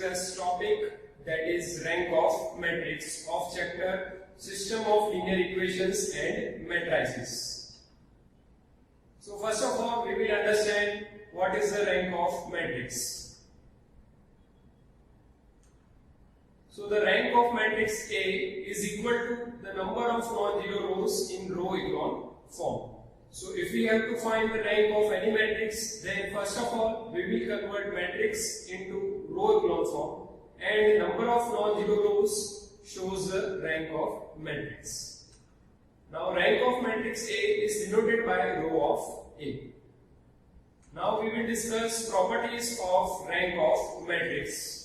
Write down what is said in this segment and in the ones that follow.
discuss topic that is rank of matrix of chapter System of Linear Equations and Matrices. So first of all, we will understand what is the rank of matrix. So the rank of matrix A is equal to the number of non-zero rows in row echelon form. So if we have to find the rank of any matrix, then first of all we will convert matrix into row echelon form, and the number of non-zero rows shows the rank of matrix. Now rank of matrix A is denoted by row of A. Now we will discuss properties of rank of matrix.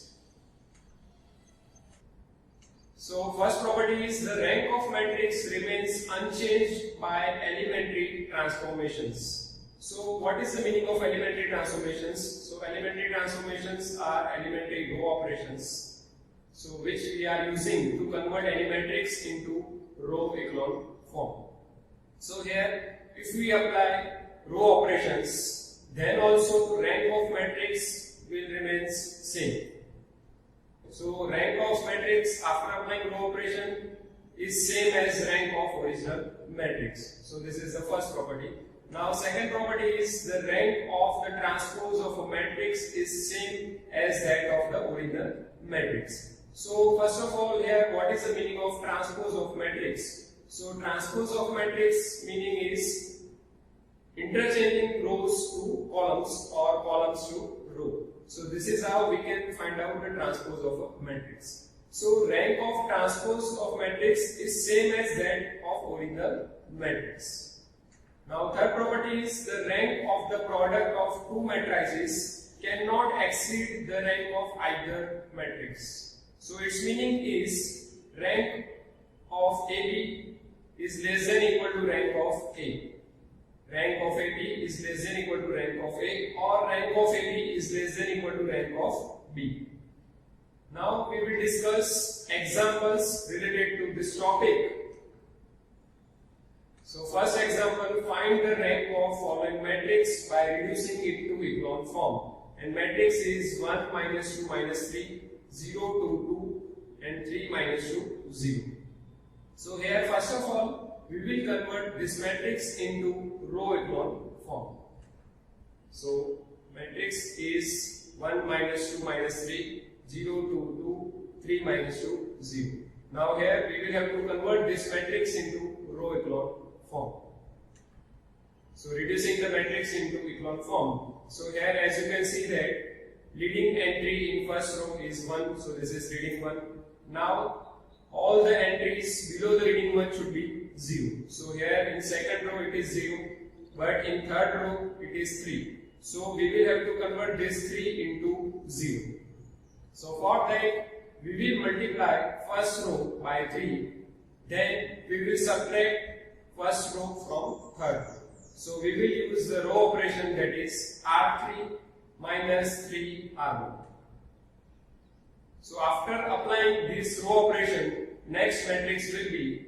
So first property is the rank of matrix remains unchanged by elementary transformations. So what is the meaning of elementary transformations? So elementary transformations are elementary row operations, so which we are using to convert any matrix into row echelon form. So here if we apply row operations, then also rank of matrix will remain same. So rank of matrix after applying row operation is same as rank of original matrix. So this is the first property. Now second property is the rank of the transpose of a matrix is same as that of the original matrix. So first of all, here what is the meaning of transpose of matrix? So transpose of matrix meaning is interchanging rows to columns or columns to row. So this is how we can find out the transpose of a matrix. So rank of transpose of matrix is same as that of original matrix. Now third property is the rank of the product of two matrices cannot exceed the rank of either matrix. So its meaning is rank of AB is less than equal to rank of A. Rank of AB is less than equal to rank of A, or rank of AB is less than equal to rank of B. Now we will discuss examples related to this topic. So first example, find the rank of following matrix by reducing it to echelon form. And matrix is 1 minus 2 minus 3, 0 to 2 and 3 minus 2 0. So here first of all we will convert this matrix into row echelon form. So matrix is 1 minus 2 minus 3, 0 to 2, 3 minus 2, 0. Now here we will have to convert this matrix into row echelon form. So reducing the matrix into echelon form. So here as you can see that leading entry in first row is 1, so this is leading 1. Now all the entries below the leading one should be 0. So here in second row it is 0, but in third row it is 3. So we will have to convert this 3 into 0. So for that we will multiply first row by 3, then we will subtract first row from third row. So we will use the row operation, that is R3 minus 3R1. So after applying this row operation, next matrix will be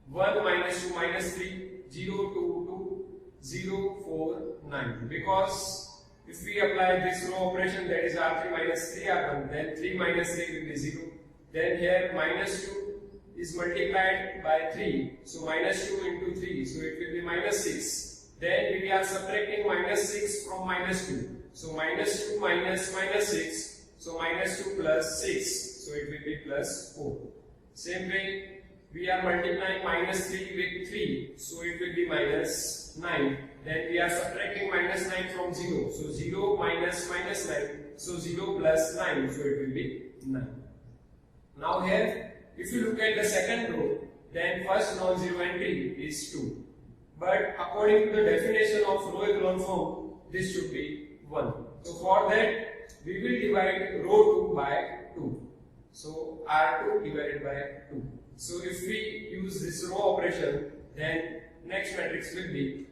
1 minus 2 minus 3, 0 to 2, 0, 4, 9. Because if we apply this row operation, that is R3 minus 3R1, then 3 minus 3 will be 0. Then here minus 2 is multiplied by 3, so minus 2 into 3, so it will be minus 6. Then we are subtracting minus 6 from minus 2, so minus 2 minus minus 6, so minus 2 plus 6, so it will be plus 4. Same way, we are multiplying minus 3 with 3, so it will be minus 9. Then we are subtracting minus 9 from 0, so 0 minus minus 9, so 0 plus 9, so it will be 9. Now here, if you look at the second row, then first non-zero entry is 2. But according to the definition of row echelon form, this should be 1. So for that, we will divide row 2 by 2. So R2 divided by 2. So if we use this row operation, then next matrix will be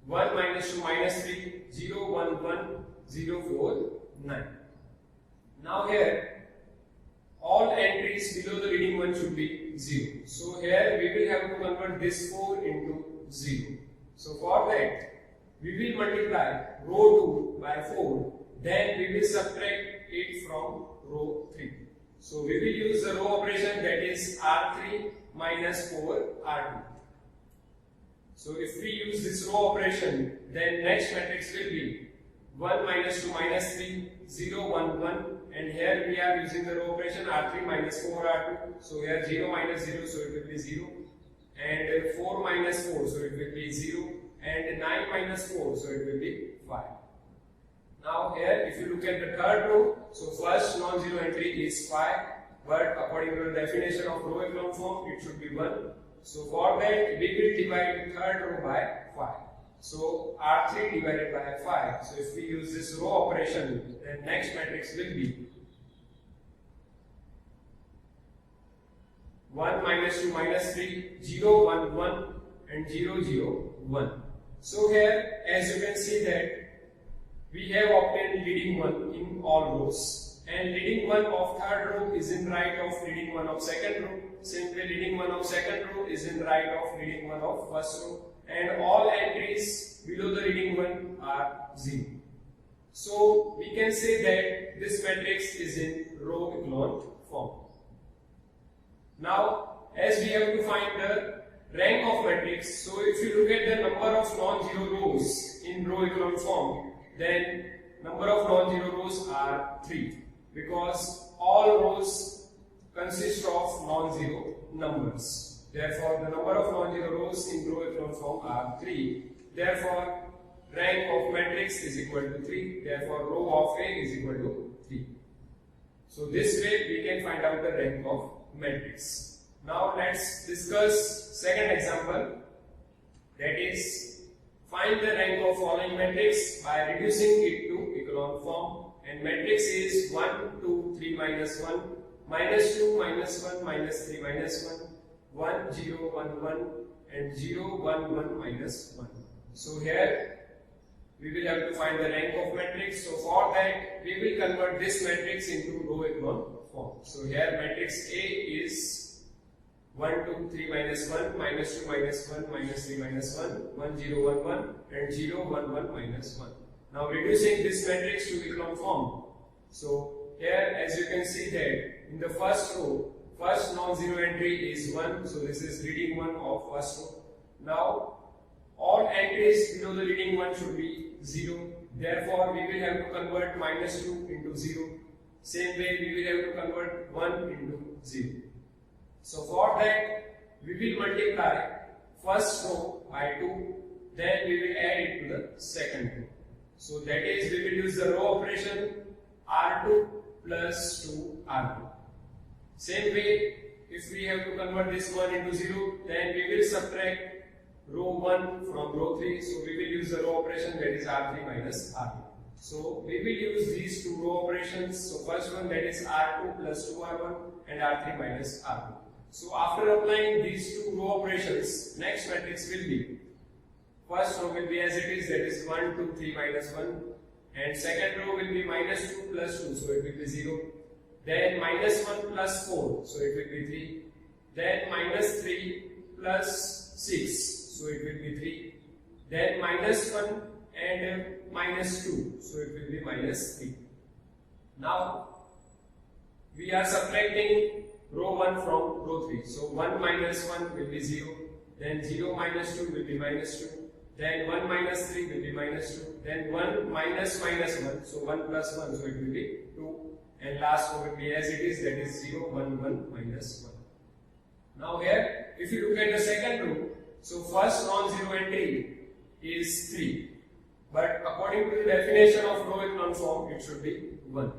1 minus 2 minus 3, 0, 1, 1, 0, 4, 9. Now here, all entries below the leading one should be 0. So here we will have to convert this 4 into 0. So for that, we will multiply row 2 by 4, then we will subtract it from row 3. So we will use the row operation, that is R3 minus 4R2. So if we use this row operation, then next matrix will be 1 minus 2 minus 3, 0, 1, 1, and here we are using the row operation R3 minus 4R2. So here 0 minus 0, so it will be 0, and 4 minus 4, so it will be 0, and 9 minus 4, so it will be 5. Now here, if you look at the third row, so first non-zero entry is 5, but according to the definition of row echelon form, it should be 1. So for that, we will divide the third row by 5. So R3 divided by 5. So if we use this row operation, then next matrix will be 1 minus 2 minus 3, 0, 1, 1, and 0, 0, 1. So here, as you can see that we have obtained leading one in all rows, and leading one of third row is in right of leading one of second row. Same way, leading one of second row is in right of leading one of first row, and all entries below the leading one are 0. So we can say that this matrix is in row echelon form. Now, as we have to find the rank of matrix, so if you look at the number of non-zero rows in row echelon form, then number of non-zero rows are 3, because all rows consist of non-zero numbers. Therefore, the number of non-zero rows in row echelon form are 3. Therefore, rank of matrix is equal to 3. Therefore, row of A is equal to 3. So this way we can find out the rank of matrix. Now let's discuss second example, that is, find the rank of following matrix by reducing it to echelon form, and matrix is 1, 2, 3 minus 1, minus 2, minus 1, minus 3, minus 1, 1, 0, 1, 1, and 0, 1, 1, minus 1. So here we will have to find the rank of matrix. So for that, we will convert this matrix into row echelon form. So here matrix A is 1, 2, 3 minus 1, minus 2 minus 1, minus 3 minus 1, 1, 0, 1, 1, and 0, 1, 1, minus 1. Now reducing this matrix to echelon form. So here, as you can see that in the first row, first non-zero entry is 1, so this is leading one of first row. Now all entries below the leading one should be 0. Therefore, we will have to convert minus 2 into 0. Same way, we will have to convert 1 into 0. So for that, we will multiply first row by 2, then we will add it to the second row. So that is, we will use the row operation R2 plus 2R2. Same way, if we have to convert this 1 into 0, then we will subtract row 1 from row 3. So we will use the row operation, that is R3 minus R2. So we will use these two row operations. So first one, that is R2 plus 2R1 and R3 minus R2. So after applying these two row operations, next matrix will be, first row will be as it is, that is 1, 2, 3 minus 1, and second row will be minus 2 plus 2, so it will be 0. Then minus 1 plus 4, so it will be 3. Then minus 3 plus 6, so it will be 3. Then minus 1 and minus 2, so it will be minus 3. Now we are subtracting row 1 from row 3. So 1 minus 1 will be 0, then 0 minus 2 will be minus 2, then 1 minus 3 will be minus 2, then 1 minus minus 1, so 1 plus 1, so it will be 2, and last row will be as it is, that is 0, 1, 1, minus 1. Now here, if you look at the second row, so first non-zero entry is 3, but according to the definition of row echelon form, it should be 1.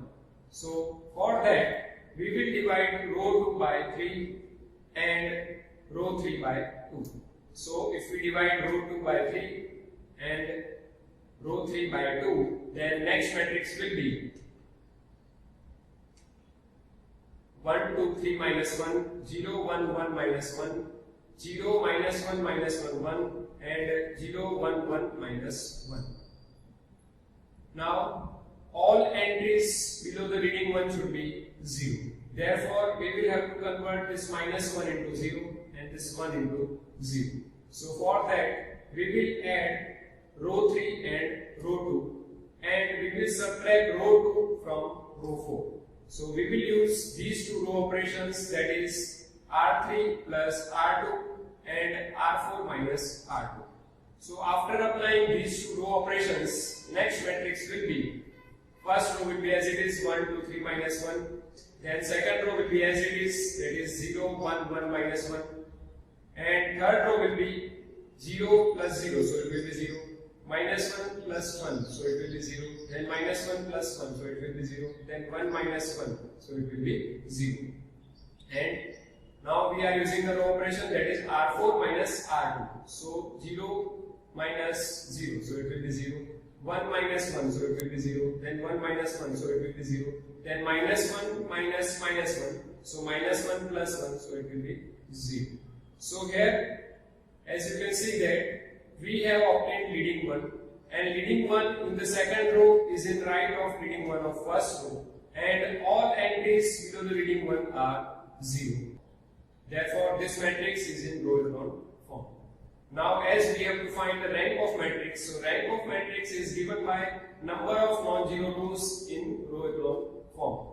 So for that, we will divide row 2 by 3 and row 3 by 2. So if we divide row 2 by 3 and row 3 by 2, then next matrix will be 1, 2, 3 minus 1, 0, 1, 1 minus 1, 0, minus 1 minus 1, 1, and 0, 1, 1 minus 1. Now all entries below the leading one should be 0. Therefore, we will have to convert this minus 1 into 0 and this 1 into 0. So for that, we will add row 3 and row 2 and we will subtract row 2 from row 4. So we will use these two row operations, that is R3 plus R2 and R4 minus R2. So after applying these two row operations, next matrix will be, first row will be as it is 1, 2, 3 minus 1. Then second row will be as it is, that is 0, 1, 1 minus 1. And third row will be 0 plus 0, so it will be 0. Minus 1 plus 1, so it will be 0. Then minus 1 plus 1, so it will be 0. Then 1 minus 1, so it will be 0. And now we are using the row operation, that is R4 minus R2. So 0 minus 0, so it will be 0. 1 minus 1, so it will be 0. Then 1 minus 1, so it will be 0. Then minus 1 minus minus 1, so minus 1 plus 1, so it will be 0. So here, as you can see that we have obtained leading one, and leading one in the second row is in right of leading one of first row, and all entries below the leading one are 0. Therefore, this matrix is in row echelon form. Now, as we have to find the rank of matrix, so rank of matrix is given by number of non-zero rows in row echelon form.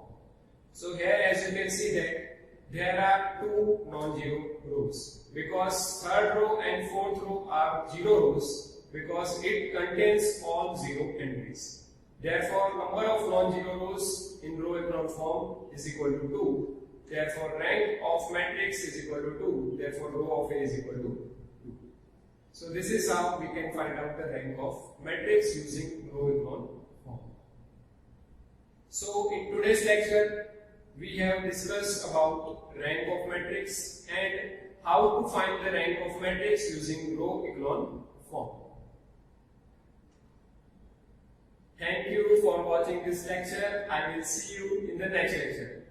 So here, as you can see that there are two non-zero rows, because third row and fourth row are 0 rows, because it contains all 0 entries. Therefore, number of non-zero rows in row echelon form is equal to 2. Therefore, rank of matrix is equal to 2. Therefore, row of A is equal to 2. So this is how we can find out the rank of matrix using row echelon form. So in today's lecture, we have discussed about rank of matrix and how to find the rank of matrix using row echelon form. Thank you for watching this lecture. I will see you in the next lecture.